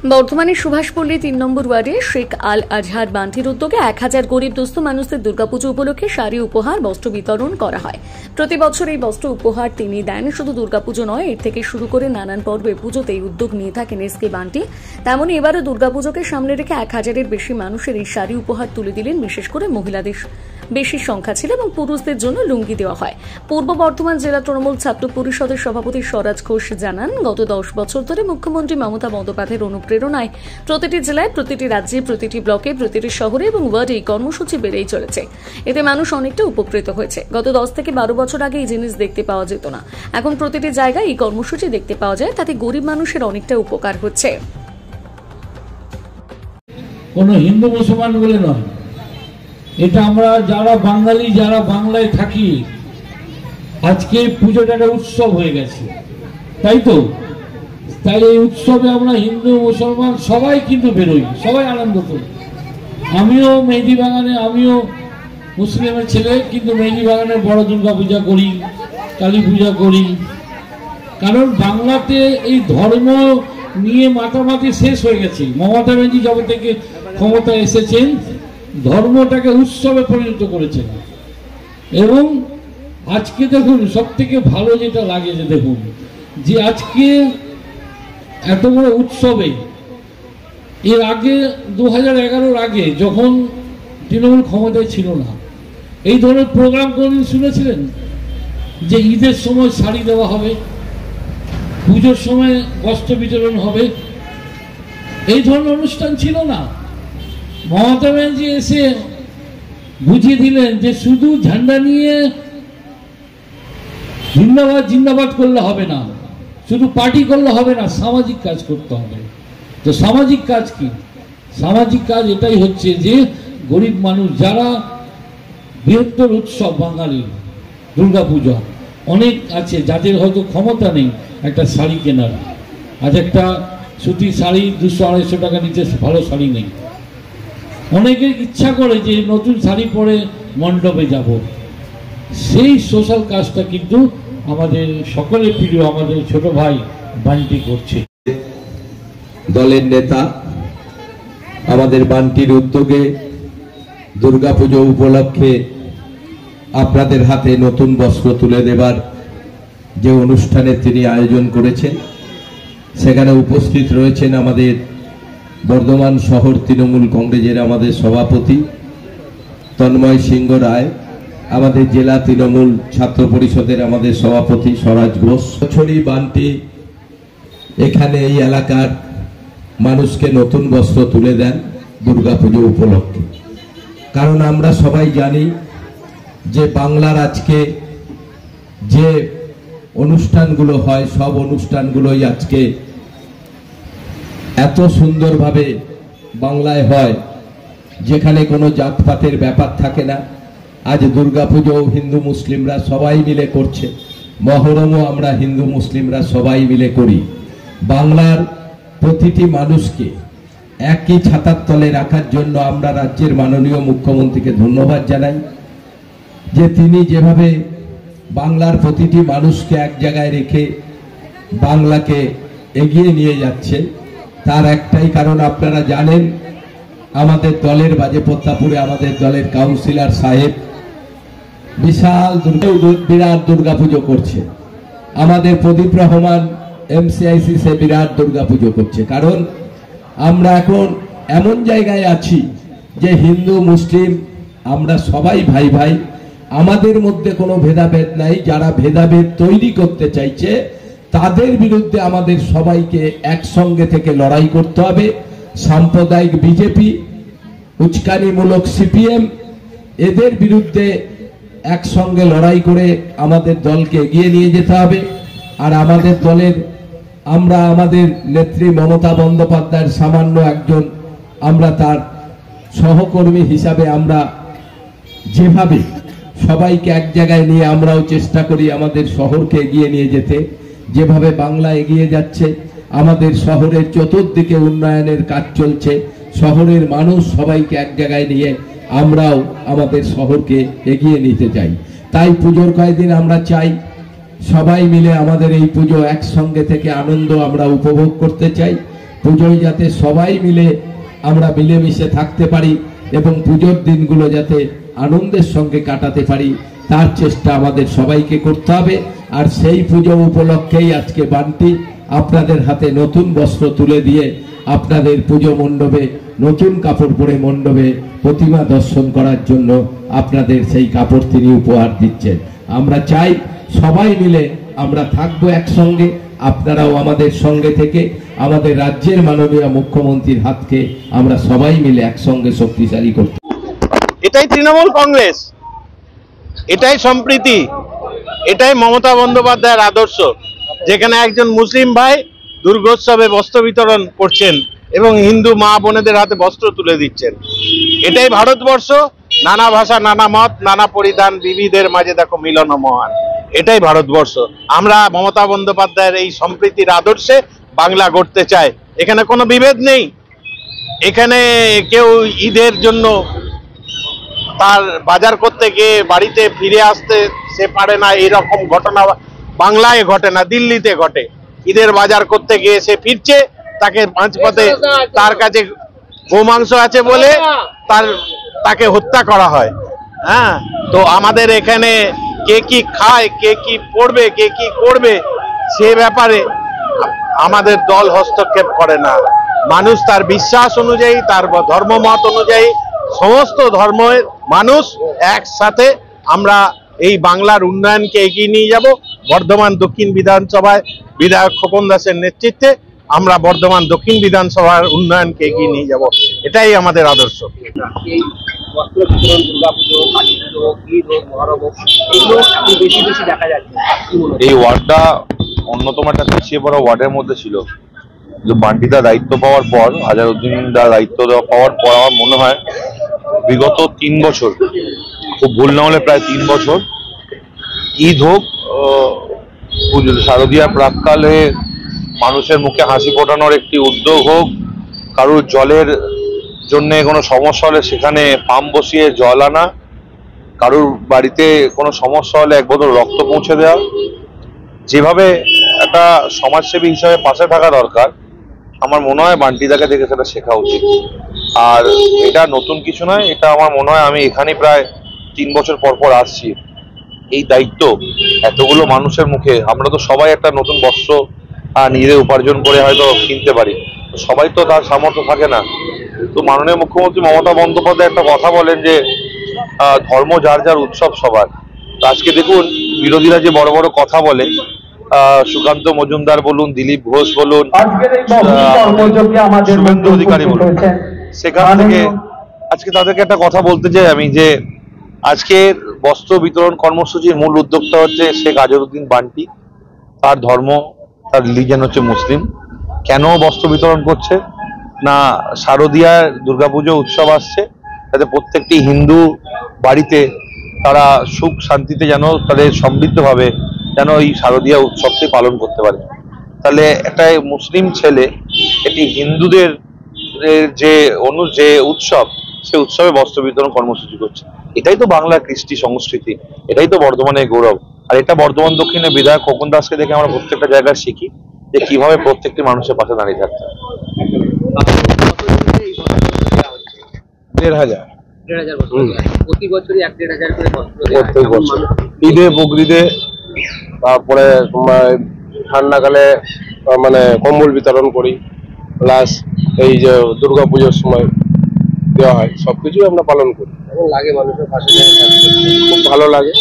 বর্ধমানের সুভাষপল্লী ৩ নম্বর ওয়ার্ডে শেখ আল আজহার বান্টির উদ্যোগে ১,০০০ গরিব দুস্থ মানুষদের দুর্গাপুজো উপলক্ষে শাড়ি উপহার বস্ত্র বিতরণ করা হয়। প্রতি বছর এই বস্ত্র উপহার তিনি দেন। শুধু দুর্গাপুজো নয়, এর থেকে শুরু করে নানান পর্বে পুজোতে এই উদ্যোগ নিয়ে থাকেন এসকে বান্টি। তেমনই এবারও দুর্গাপুজোকে সামনে রেখে ১,০০০-এর বেশি মানুষের এই শাড়ি উপহার তুলে দিলেন। বিশেষ করে মহিলাদের বেশি সংখ্যা ছিল এবং পুরুষদের জন্য লুঙ্গি দেওয়া হয়। পূর্ব বর্ধমান জেলা তৃণমূল ছাত্র পরিষদের সভাপতি স্বরাজ ঘোষ জানান, গত ১০ বছর ধরে মুখ্যমন্ত্রী মমতা বন্দ্যোপাধ্যায়ের অনুপ্রেরণায় প্রতিটি জেলায়, প্রতিটি রাজ্যে, প্রতিটি ব্লকে, প্রতিটি শহরে এবং ওয়ার্ডে এই কর্মসূচি বেড়েই চলেছে। এতে মানুষ অনেকটা উপকৃত হয়েছে। গত 10 থেকে 12 বছর আগে এই জিনিস দেখতে পাওয়া যেত না। এখন প্রতিটি জায়গায় এই কর্মসূচি দেখতে পাওয়া যায়। তাতে গরিব মানুষের অনেকটা উপকার হচ্ছে। কোনো হিন্দু মুসলমান বলে নয়, এটা আমরা যারা বাঙালি, যারা বাংলায় থাকি, আজকে পুজোটা একটা উৎসব হয়ে গেছে, তাই তো। তাই এই উৎসবে আমরা হিন্দু মুসলমান সবাই কিন্তু বেরোই, সবাই আনন্দ করি। আমিও মেহেদি বাগানে, আমিও মুসলিমের ছেলে, কিন্তু মেহেদি বাগানে বড় দুর্গা পূজা করি, কালী পূজা করি। কারণ বাংলাতে এই ধর্ম নিয়ে মাতামাতি শেষ হয়ে গেছে। মমতা ব্যানার্জি যবে থেকে ক্ষমতা এসেছেন, ধর্মটাকে উৎসবে পরিণত করেছেন। এবং আজকে দেখুন, সব থেকে ভালো যেটা লাগে যে দেখুন যে আজকে এত বড় উৎসবে, এর আগে 2011-র আগে যখন তৃণমূল ক্ষমতায় ছিল না, এই ধরনের প্রোগ্রাম কোনদিন শুনেছিলেন? যে ঈদের সময় শাড়ি দেওয়া হবে, পুজোর সময় বস্ত্র বিতরণ হবে, এই ধরনের অনুষ্ঠান ছিল না। মমতা ব্যানার্জি এসে বুঝিয়ে দিলেন যে শুধু ঝান্ডা নিয়ে জিন্দাবাদ জিন্দাবাদ করলে হবে না, শুধু পার্টি করলে হবে না, সামাজিক কাজ করতে হবে। তো সামাজিক কাজ কি? সামাজিক কাজ এটাই হচ্ছে যে গরিব মানুষ, যারা বৃহত্তর উৎসব বাঙালির দুর্গাপূজা, অনেক আছে যাদের হয়তো ক্ষমতা নেই একটা শাড়ি কেনার। আজ একটা সুতির শাড়ি 200-250 টাকা নিচে ভালো শাড়ি নেই। অনেকের ইচ্ছা করে যে নতুন শাড়ি পরে মণ্ডপে যাব। সেই সোশ্যাল কাজটা কিন্তু আমাদের সকলের প্রিয় আমাদের ছোট ভাই বান্টি করছে। দলের নেতা আমাদের বান্টির উদ্যোগে দুর্গাপুজো উপলক্ষে আপনাদের হাতে নতুন বস্ত্র তুলে দেবার যে অনুষ্ঠানে তিনি আয়োজন করেছেন, সেখানে উপস্থিত রয়েছেন আমাদের বর্ধমান শহর তৃণমূল কংগ্রেসের আমাদের সভাপতি তন্ময় সিংহ রায়, আমাদের জেলা তৃণমূল ছাত্র পরিষদের আমাদের সভাপতি স্বরাজ ঘোষ। বছরই বান্টি এখানে এই এলাকার মানুষকে নতুন বস্ত্র তুলে দেন দুর্গাপুজো উপলক্ষে। কারণ আমরা সবাই জানি যে বাংলার আজকে যে অনুষ্ঠানগুলো হয়, সব অনুষ্ঠানগুলোই আজকে এত সুন্দরভাবে বাংলায় হয়, যেখানে কোনো জাতপাতের ব্যাপার থাকে না। আজ দুর্গাপুজো হিন্দু মুসলিমরা সবাই মিলে করছে, মহরমও আমরা হিন্দু মুসলিমরা সবাই মিলে করি। বাংলার প্রতিটি মানুষকে একই ছাতার তলে রাখার জন্য আমরা রাজ্যের মাননীয় মুখ্যমন্ত্রীকে ধন্যবাদ জানাই, যে তিনি যেভাবে বাংলার প্রতিটি মানুষকে এক জায়গায় রেখে বাংলাকে এগিয়ে নিয়ে যাচ্ছে। তার একটাই কারণ, আপনারা জানেন আমাদের দলের বাজেপ্রতাপুরে আমাদের দলের কাউন্সিলর সাহেব বিশাল বিরাট দুর্গাপুজো করছে। আমাদের প্রদীপ রহমান MCIC সে বিরাট দুর্গাপুজো করছে। কারণ আমরা এখন এমন জায়গায় আছি যে হিন্দু মুসলিম আমরা সবাই ভাই ভাই, আমাদের মধ্যে কোনো ভেদাভেদ নাই। যারা ভেদাভেদ তৈরি করতে চাইছে তাদের বিরুদ্ধে আমাদের সবাইকে একসঙ্গে থেকে লড়াই করতে হবে। সাম্প্রদায়িক বিজেপি, উস্কানিমূলক CPM, এদের বিরুদ্ধে একসঙ্গে লড়াই করে আমাদের দলকে এগিয়ে নিয়ে যেতে হবে। আর আমাদের দলের আমরা আমাদের নেত্রী মমতা বন্দ্যোপাধ্যায়ের সামান্য একজন, আমরা তার সহকর্মী হিসাবে আমরা যেভাবে সবাইকে এক জায়গায় নিয়ে আমরাও চেষ্টা করি আমাদের শহরকে এগিয়ে নিয়ে যেতে, যেভাবে বাংলা এগিয়ে যাচ্ছে, আমাদের শহরের চতুর্দিকে উন্নয়নের কাজ চলছে, শহরের মানুষ সবাইকে এক জায়গায় নিয়ে আমরাও আমাদের শহরকে এগিয়ে নিতে চাই। তাই পুজোর কয়েকদিন আমরা চাই সবাই মিলে আমাদের এই পুজো একসঙ্গে থেকে আনন্দ আমরা উপভোগ করতে চাই। পুজোয় যাতে সবাই মিলে আমরা মিলেমিশে থাকতে পারি এবং পুজোর দিনগুলো যাতে আনন্দের সঙ্গে কাটাতে পারি, তার চেষ্টা আমাদের সবাইকে করতে হবে। আর সেই পুজো উপলক্ষেই আজকে বান্টি আপনাদের হাতে নতুন বস্ত্র তুলে দিয়ে আপনাদের পুজো মণ্ডপে নতুন কাপড় পরে মণ্ডপে প্রতিমা দর্শন করার জন্য আপনাদের সেই কাপড় তিনি উপহার দিচ্ছেন। আমরা চাই সবাই মিলে আমরা থাকবো একসঙ্গে, আপনারাও আমাদের সঙ্গে থেকে আমাদের রাজ্যের মাননীয় মুখ্যমন্ত্রীর হাতকে আমরা সবাই মিলে একসঙ্গে শক্তিশালী করতে। এটাই তৃণমূল কংগ্রেস, এটাই সম্প্রীতি, এটাই মমতা বন্দ্যোপাধ্যায়ের আদর্শ, যেখানে একজন মুসলিম ভাই দুর্গোৎসবে বস্ত্র বিতরণ করছেন এবং হিন্দু মা বোনেদের হাতে বস্ত্র তুলে দিচ্ছেন। এটাই ভারতবর্ষ, নানা ভাষা, নানা মত, নানা পরিধান, বিবিধের মাঝে দেখো মিলন মহান। এটাই ভারতবর্ষ। আমরা মমতা বন্দ্যোপাধ্যায়ের এই সম্প্রীতির আদর্শে বাংলা গড়তে চাই। এখানে কোনো বিভেদ নেই। এখানে কেউ ঈদের জন্য তার বাজার করতে গিয়ে বাড়িতে ফিরে আসতে সে পারে না, এরকম ঘটনা বাংলায় ঘটে না, দিল্লিতে ঘটে। ঈদের বাজার করতে গিয়ে সে ফিরছে, তাকে মাঝপথে তার কাছে গোমাংস আছে বলে তাকে হত্যা করা হয়। হ্যাঁ, তো আমাদের এখানে কে কি খায়, কে কি পড়বে, কে কি করবে, সে ব্যাপারে আমাদের দল হস্তক্ষেপ করে না। মানুষ তার বিশ্বাস অনুযায়ী, তার ধর্মমত অনুযায়ী, সমস্ত ধর্মের মানুষ একসাথে আমরা এই বাংলার উন্নয়নকে এগিয়ে নিয়ে যাব। বর্ধমান দক্ষিণ বিধানসভায় বিধায়ক খোকন দাসের নেতৃত্বে আমরা বর্ধমান দক্ষিণ বিধানসভার উন্নয়নকে এগিয়ে নিয়ে যাব, এটাই আমাদের আদর্শ। এই ওয়ার্ডটা অন্যতম একটা পিছিয়ে পড়া ওয়ার্ডের মধ্যে ছিল। বান্টিদা দায়িত্ব পাওয়ার পর, আজারউদ্দিনদা দায়িত্ব পাওয়ার পর আমার মনে হয় বিগত 3 বছর, খুব ভুল না হলে প্রায় 3 বছর, ঈদ হোক, শারদীয়ার প্রাক্কালে মানুষের মুখে হাসি ফোটানোর একটি উদ্যোগ হোক, কারোর জলের জন্য কোনো সমস্যা হলে সেখানে পাম্প বসিয়ে জল আনা, কারোর বাড়িতে কোনো সমস্যা হলে এক বোতল রক্ত পৌঁছে দেওয়া, যেভাবে একটা সমাজসেবী হিসাবে পাশে থাকা দরকার, আমার মনে হয় বান্টিদাকে দেখে সেটা শেখা উচিত। আর এটা নতুন কিছু নয়, এটা আমার মনে হয় আমি এখানেই প্রায় 3 বছর পর পর আসছি। এই দায়িত্ব এতগুলো মানুষের মুখে, আমরা তো সবাই একটা নতুন বস্ত্র নিজেদের উপার্জন করে হয়তো কিনতে পারি, সবাই তো তার সামর্থ্য থাকে না। তো মাননীয় মুখ্যমন্ত্রী মমতা বন্দ্যোপাধ্যায় একটা কথা বলেন যে ধর্ম যার যার, উৎসব সবার। আজকে দেখুন বিরোধীরা যে বড় বড় কথা বলে, সুকান্ত মজুমদার বলুন, দিলীপ ঘোষ বলুন, শুভেন্দু অধিকারী বলুন, সেখান থেকে আজকে তাদেরকে একটা কথা বলতে চাই আমি, যে আজকের বস্ত্র বিতরণ কর্মসূচির মূল উদ্যোক্তা হচ্ছে শেখ আজহারউদ্দিন বান্টি। তার ধর্ম, তার রিলিজিয়ন হচ্ছে মুসলিম। কেন বস্ত্র বিতরণ করছে না, শারদীয়ার দুর্গাপুজো উৎসব আসছে, যাতে প্রত্যেকটি হিন্দু বাড়িতে তারা সুখ শান্তিতে যেন তাদের সমৃদ্ধভাবে যেন এই শারদীয়া উৎসবটি পালন করতে পারে। তাহলে একটা মুসলিম ছেলে এটি হিন্দুদের যে উৎসব, সে উৎসবে বস্ত্র বিতরণ কর্মসূচি করছে। এটাই তো বাংলার কৃষ্টি সংস্কৃতি, এটাই তো বর্ধমানের গৌরব। আর এটা বর্ধমান দক্ষিণে বিধায়ক খোকন দাসকে দেখে আমরা প্রত্যেকটা জায়গায় শিখি যে কিভাবে প্রত্যেকটি মানুষের পাশে দাঁড়িয়ে থাকতে। 1,500 প্রতি বছরই 1,500 করে প্রত্যেক বছর ঈদে, বকরিদে, তারপরে ঠান্ডাকালে মানে কম্বল বিতরণ করি, প্লাস এই যে দুর্গাপুজোর সময় দেওয়া হয়, সবকিছুই আমরা পালন করি। কেমন লাগে মানুষের পাশে? খুব ভালো লাগে।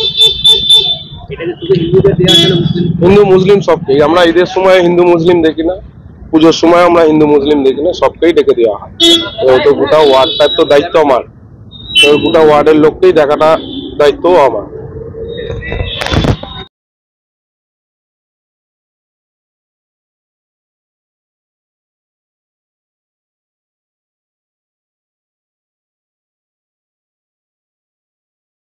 এটা যে শুধু হিন্দুদের দেওয়া আছে না, হিন্দু মুসলিম সবকেই, আমরা ঈদের সময় হিন্দু মুসলিম দেখি না, পুজোর সময় আমরা হিন্দু মুসলিম দেখি না, সবকেই ডেকে দেওয়া হয়। তো গোটা ওয়ার্ডটার তো দায়িত্ব আমার, তো গোটা ওয়ার্ডের লোককেই দেখাটা দায়িত্বও আমার।